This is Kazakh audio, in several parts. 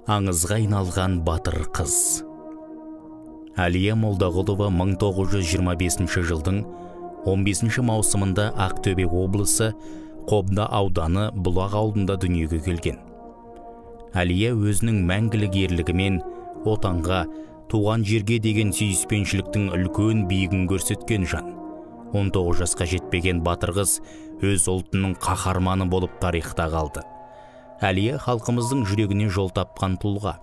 Аңызға айналған батыр қыз. Әлия Молдағұлова 1925 жылдың 15 маусымында Ақтөбе облысы Қобда ауданы Бұлақ ауылында дүниеге келген. Әлия өзінің мәңгілік ерлігімен отанға, туған жерге деген сүйіспеншіліктің үлкен биігін көрсеткен жан. 19 жасқа жетпеген батыр қыз өз ұлтының қаһарманы болып тарихта қалды. Әлия халқымыздың жүрегіне жол тапқан тұлға,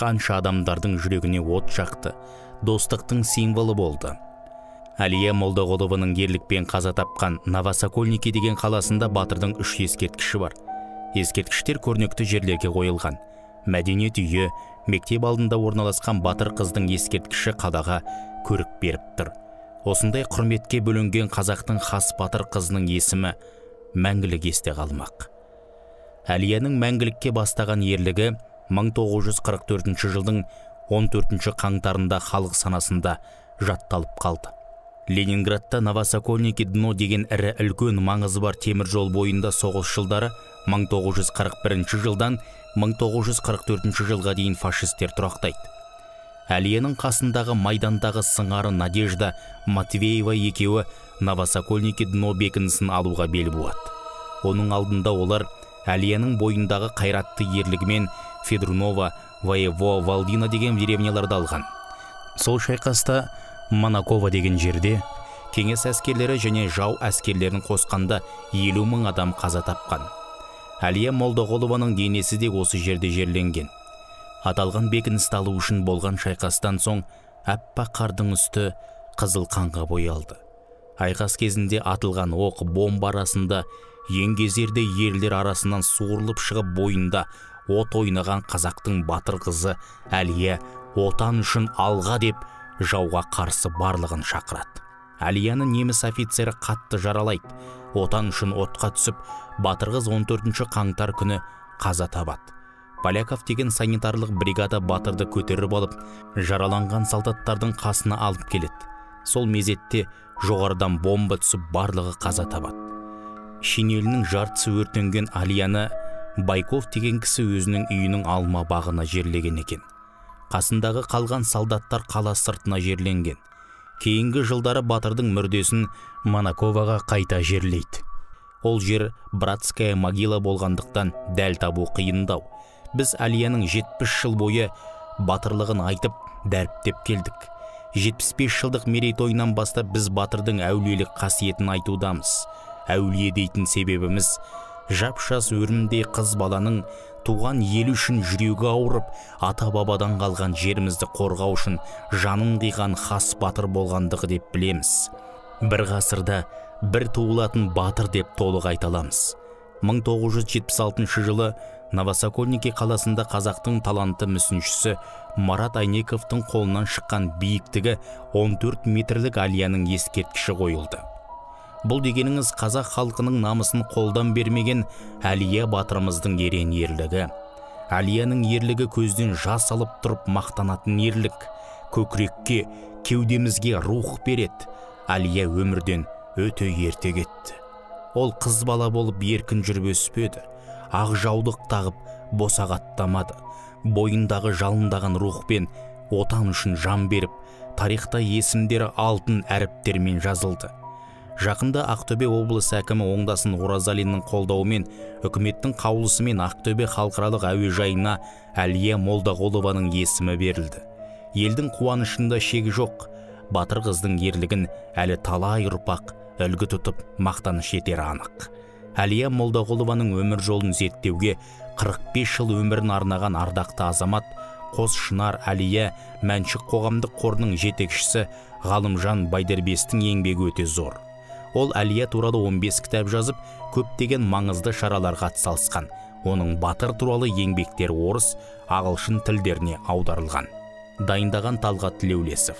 қанша адамдардың жүрегіне от жақты, достықтың символы болды. Әлия Молдағұлованың ерлікпен қаза тапқан Новосокольники деген қаласында батырдың 3 ескерткіші бар. Ескерткіштер көрнекті жерлерге қойылған. Мәдениет үйі, мектеп алдында орналасқан батыр қыздың ескерткіші қалаға көрік беріп тұр. Осындай құрметке бөленген қазақтың хас батыр қызының есімі мәңгілік есте қалмақ. Әлияның мәңгілікке бастаған ерлігі 1944 жылдың 14 қаңтарында халық санасында жатталып қалды. Ленинградта Новосокольники дно деген ірі үлкен маңызы бар темір жол бойында соғыс жылдары 1941 жылдан 1944 жылға дейін фашистер тұрақтайды. Әлияның қасындағы майдандағы сыңары Надежда Матвеева екеуі Новосокольники дно бекінісін алуға бел буады. Оның алдында олар Әлияның бойындағы қайратты ерлігімен Федрунова, Воево, Валдина деген деревняларды алған. Сол шайқаста Монакова деген жерде кеңес әскерлері және жау әскерлерін қосқанда 50 мың адам қаза тапқан. Әлия Молдағұлованың денесі де осы жерде жерленген. Аталған бекіністі алу үшін болған шайқастан соң аппақ қардың үсті қызыл қанға боялды. Айқас кезінде атылған оқ бомба арасында еңгезерде ерлер арасынан суырылып шығып бойында от ойнаған қазақтың батыр қызы Әлия отан үшін алға деп жауға қарсы барлығын шақырады. Әлияны неміс офицері қатты жаралайды. Отан үшін отқа түсіп, батыр қыз 14 қаңтар күні қаза табады. Поляков деген санитарлық бригада батырды көтеріп алып, жараланған солдаттардың қасына алып келеді. Сол мезетте жоғарыдан бомба түсіп барлығы қаза табады. Шинелінің жартысы өртенген Әлияны Байков деген кісі өзінің үйінің алма бағына жерлеген екен. Қасындағы қалған солдаттар қала сыртына жерленген. Кейінгі жылдары батырдың мүрдесін Монаковаға қайта жерлейді. Ол жер братская могила болғандықтан дәл табу қиындау. Біз Әлияның 70 жыл бойы батырлығын айтып, дәріптеп келдік. 75 жылдық мерейтойынан бастап біз батырдың әулиелік қасиетін айтудамыз. Әулие дейтін себебіміз жап-жас өрімдей қыз баланың туған ел үшін жүрегі ауырып, ата-бабадан қалған жерімізді қорғау үшін жанын қиған хас батыр болғандығы деп білеміз. Бір ғасырда бір туылатын батыр деп толық айта аламыз. 1976 жылы Новосокольники қаласында қазақтың таланты мүсіншісі Марат Айнековтың қолынан шыққан биіктігі 14 метрлік Әлияның ескерткіші қойылды. Бұл дегеніңіз қазақ халқының намысын қолдан бермеген Әлия батырымыздың ерен ерлігі. Әлияның ерлігі көзден жас алып тұрып мақтанатын ерлік. Көкірекке, кеудемізге рух береді. Әлия өмірден өте ерте кетті. Ол қыз бала болып еркін жүріп өспеді. Ақ жаулық тағып босағаттамады. Бойындағы жалындаған рухпен отан үшін жан беріп, тарихта есімдері алтын әріптермен жазылды. Жақында Ақтөбе облысы әкімі Оңдасын Оразалиннің қолдауымен үкіметтің қаулысымен Ақтөбе халықаралық әуежайына Әлия Молдағұлованың есімі берілді. Елдің қуанышында шек жоқ. Батыр қыздың ерлігін әлі талай ұрпақ үлгі тұтып мақтаныш етері анық. Әлия Молдағұлованың өмір жолын зерттеуге 45 жыл өмірін арнаған ардақты азамат Қос Шынар Әлия Мәншік қоғамдық қорының жетекшісі Ғалымжан Байдербестің еңбегі өте зор. Ол Әлия туралы 15 кітап жазып, көптеген маңызды шараларға атсалысқан. Оның батыр туралы еңбектері орыс, ағылшын тілдеріне аударылған. Дайындаған Талғат Тілеулесов.